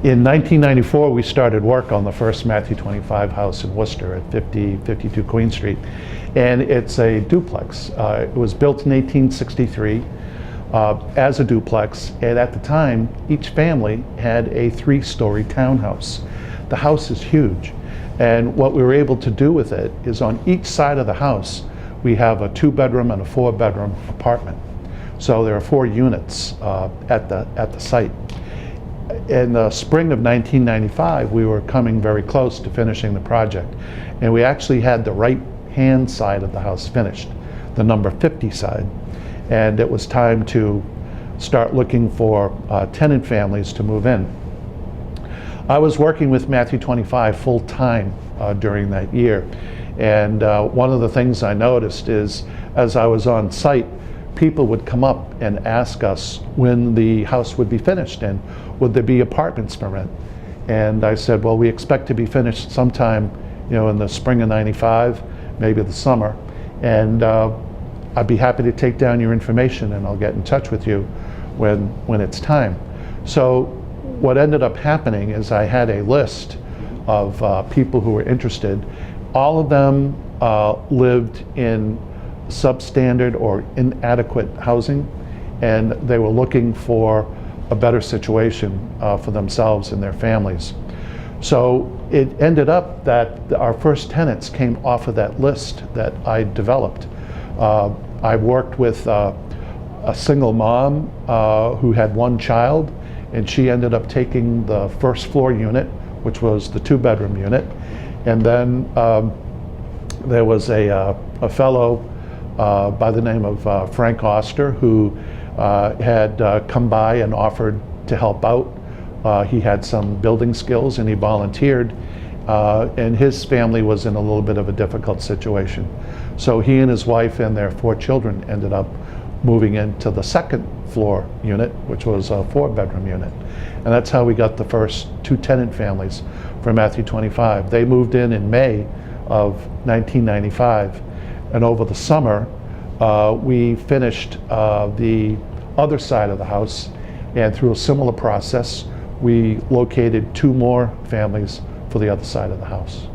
In 1994, we started work on the first Matthew 25 house in Worcester at 52 Queen Street. And it's a duplex. It was built in 1863 as a duplex. And at the time, each family had a 3-story townhouse. The house is huge. And what we were able to do with it is on each side of the house, we have a 2-bedroom and a 4-bedroom apartment. So there are 4 units at the site. In the spring of 1995, we were coming very close to finishing the project. And we actually had the right-hand side of the house finished, the number 50 side. And it was time to start looking for tenant families to move in. I was working with Matthew 25 full-time during that year. And one of the things I noticed is, as I was on site, people would come up and ask us when the house would be finished and would there be apartments for rent. And I said, well, we expect to be finished sometime, in the spring of '95, maybe the summer. And I'd be happy to take down your information and I'll get in touch with you when it's time. So what ended up happening is I had a list of people who were interested. All of them lived in substandard or inadequate housing, and they were looking for a better situation for themselves and their families. So it ended up that our first tenants came off of that list that I developed. I worked with a single mom who had 1 child, and she ended up taking the first floor unit, which was the 2-bedroom unit. And then there was a fellow by the name of Frank Oster, who had come by and offered to help out. He had some building skills and he volunteered, and his family was in a little bit of a difficult situation. So he and his wife and their 4 children ended up moving into the 2nd floor unit, which was a 4-bedroom unit. And that's how we got the first 2 tenant families for Matthew 25. They moved in May of 1995. And over the summer, we finished the other side of the house, and through a similar process, we located 2 more families for the other side of the house.